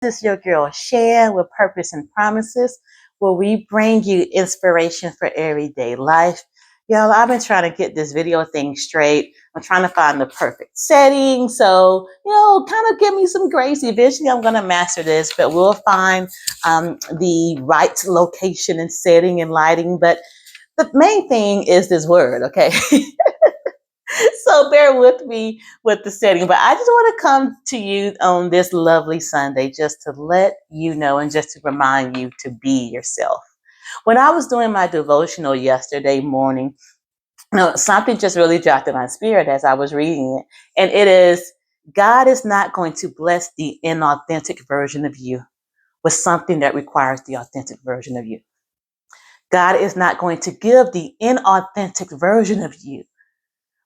This is your girl Shan with Purpose and Promises, where we bring you inspiration for everyday life. Y'all, I've been trying to get this video thing straight. I'm trying to find the perfect setting. So, kind of give me some grace. Eventually, I'm going to master this, but we'll find the right location and setting and lighting. But the main thing is this word, okay? So bear with me with the setting, but I just want to come to you on this lovely Sunday just to let you know and just to remind you to be yourself. When I was doing my devotional yesterday morning, something just really dropped in my spirit as I was reading it. And it is, God is not going to bless the inauthentic version of you with something that requires the authentic version of you. God is not going to give the inauthentic version of you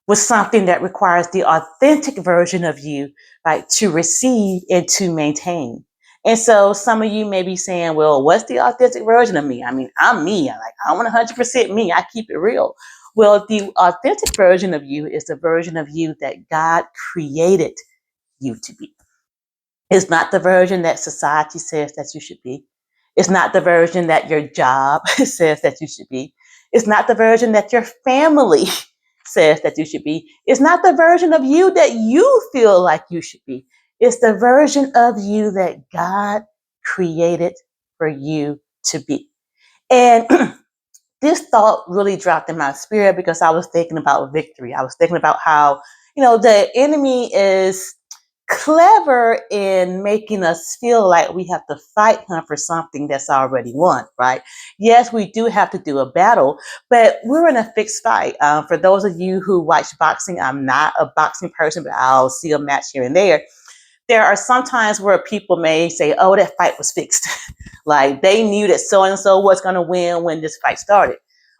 with something that requires the authentic version of you, right, to receive and to maintain. And so some of you may be saying, well, what's the authentic version of me? I mean, I'm me. I'm 100% me. I keep it real. Well, the authentic version of you is the version of you that God created you to be. It's not the version that society says that you should be. It's not the version that your job says that you should be. It's not the version that your family says that you should be. It's not the version of you that you feel like you should be. It's the version of you that God created for you to be. And this thought really dropped in my spirit because I was thinking about victory. I was thinking about how, the enemy is clever in making us feel like we have to fight him for something that's already won, right? Yes, we do have to do a battle, but we're in a fixed fight. For those of you who watch boxing, I'm not a boxing person, but I'll see a match here and there. There are some times where people may say, oh, that fight was fixed. Like they knew that so-and-so was going to win when this fight started.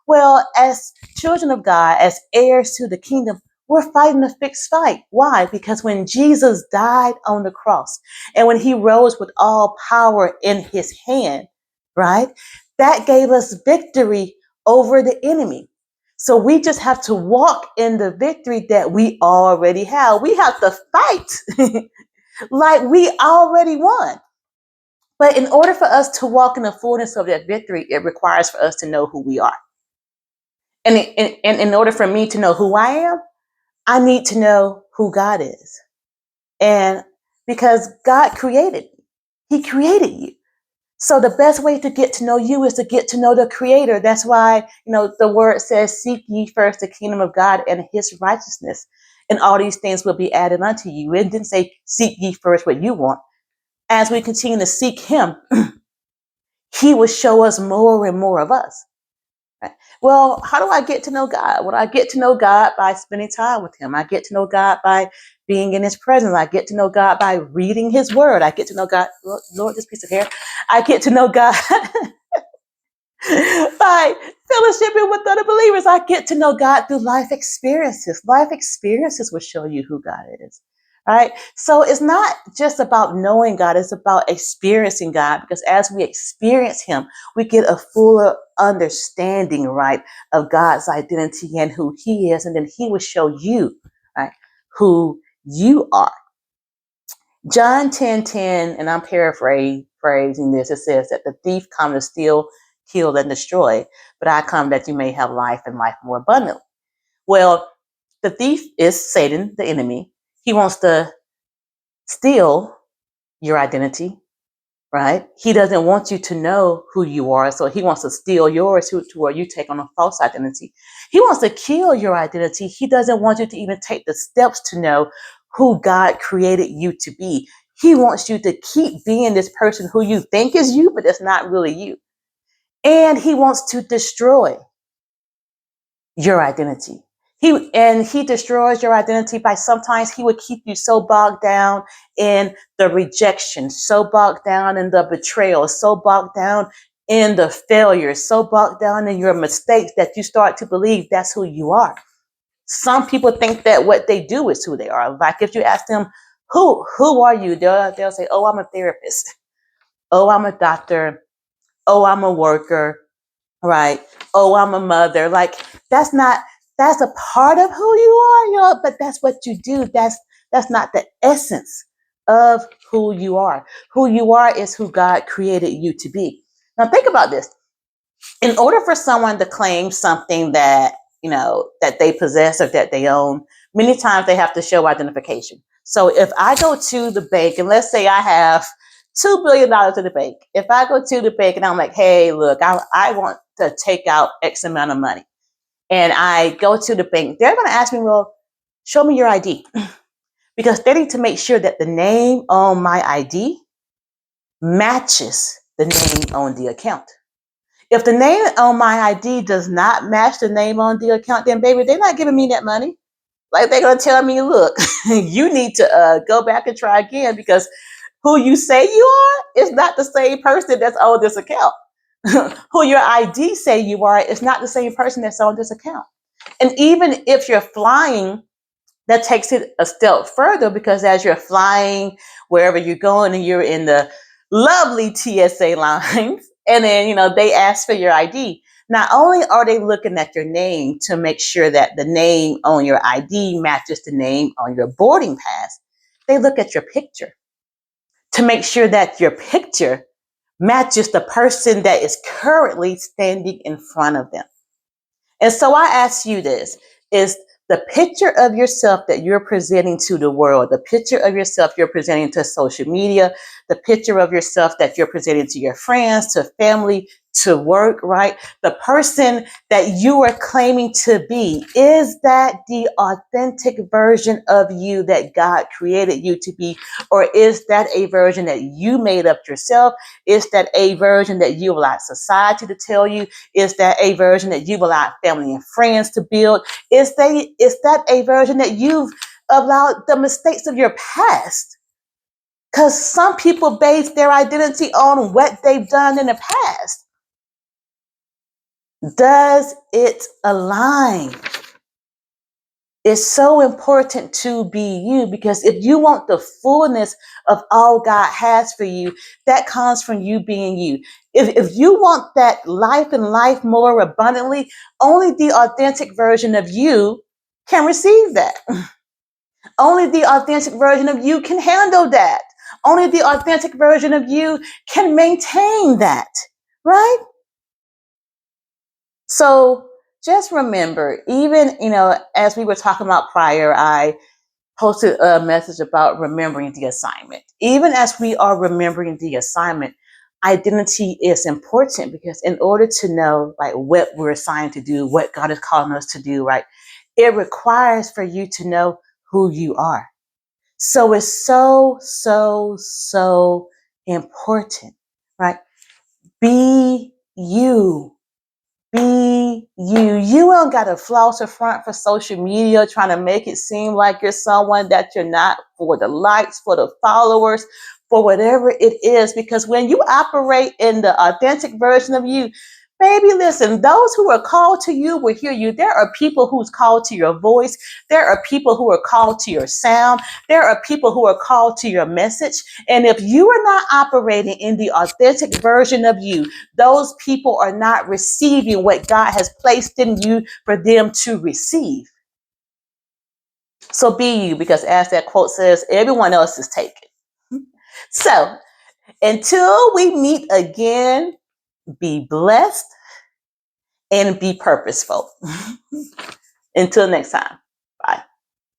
Well, as children of God, as heirs to the kingdom, we're fighting a fixed fight. Why? Because when Jesus died on the cross and when he rose with all power in his hand, right, that gave us victory over the enemy. So we just have to walk in the victory that we already have. We have to fight like we already won. But in order for us to walk in the fullness of that victory, it requires for us to know who we are. And in order for me to know who I am, I need to know who God is. And because God created me, he created you. So the best way to get to know you is to get to know the creator. That's why, the word says, seek ye first the kingdom of God and his righteousness. And all these things will be added unto you. It didn't say seek ye first what you want. As we continue to seek him, he will show us more and more of us. Right? Well, how do I get to know God? Well, I get to know God by spending time with him. I get to know God by being in his presence. I get to know God by reading his word. I get to know God, Lord, this piece of hair. I get to know God by fellowshipping with other believers. I get to know God through life experiences. Life experiences will show you who God is. Right? So it's not just about knowing God, it's about experiencing God, because as we experience him, we get a fuller understanding, right, of God's identity and who he is. And then he will show you, right, who you are. John 10:10, and I'm paraphrasing this, it says that the thief comes to steal, kill, and destroy, but I come that you may have life and life more abundantly. Well, the thief is Satan, the enemy. He wants to steal your identity, right? He doesn't want you to know who you are, so he wants to steal yours to where you take on a false identity. He wants to kill your identity. He doesn't want you to even take the steps to know who God created you to be. He wants you to keep being this person who you think is you, but it's not really you. And he wants to destroy your identity. He destroys your identity by sometimes he would keep you so bogged down in the rejection, so bogged down in the betrayal, so bogged down in the failure, so bogged down in your mistakes that you start to believe that's who you are. Some people think that what they do is who they are. Like if you ask them, who are you? They'll say, oh, I'm a therapist. Oh, I'm a doctor. Oh, I'm a worker. Right. Oh, I'm a mother. Like that's a part of who you are, but that's what you do. That's not the essence of who you are. Who you are is who God created you to be. Now think about this. In order for someone to claim something that, that they possess or that they own, many times they have to show identification. So if I go to the bank and let's say I have $2 billion in the bank, if I go to the bank and I'm like, hey, look, I want to take out X amount of money, and I go to the bank, they're going to ask me, well, show me your ID, because they need to make sure that the name on my ID matches the name on the account. If the name on my ID does not match the name on the account, then baby, they're not giving me that money. Like they're gonna tell me, look, you need to go back and try again, because who you say you are is not the same person that's on this account. Who your ID say you are is not the same person that's on this account. And even if you're flying, that takes it a step further, because as you're flying wherever you're going and you're in the lovely TSA lines, and then they ask for your ID. Not only are they looking at your name to make sure that the name on your ID matches the name on your boarding pass, they look at your picture to make sure that your picture matches the person that is currently standing in front of them. And so I ask you this, is the picture of yourself that you're presenting to the world, the picture of yourself you're presenting to social media, the picture of yourself that you're presenting to your friends, to family, to work, right? The person that you are claiming to be, is that the authentic version of you that God created you to be? Or is that a version that you made up yourself? Is that a version that you allowed society to tell you? Is that a version that you've allowed family and friends to build? Is that a version that you've allowed the mistakes of your past? Because some people base their identity on what they've done in the past. Does it align? It's so important to be you, because if you want the fullness of all God has for you, that comes from you being you. If you want that life and life more abundantly, only the authentic version of you can receive that. Only the authentic version of you can handle that. Only the authentic version of you can maintain that, right? So just remember, even, as we were talking about prior, I posted a message about remembering the assignment. Even as we are remembering the assignment, identity is important, because in order to know like what we're assigned to do, what God is calling us to do, right, it requires for you to know who you are. So it's so, so, so important, right? Be you. Be you. You don't got to floss a front for social media trying to make it seem like you're someone that you're not, for the likes, for the followers, for whatever it is. Because when you operate in the authentic version of you, baby, listen, those who are called to you will hear you. There are people who's called to your voice. There are people who are called to your sound. There are people who are called to your message. And if you are not operating in the authentic version of you, those people are not receiving what God has placed in you for them to receive. So be you, because as that quote says, everyone else is taken. So until we meet again, be blessed and be purposeful. Until next time.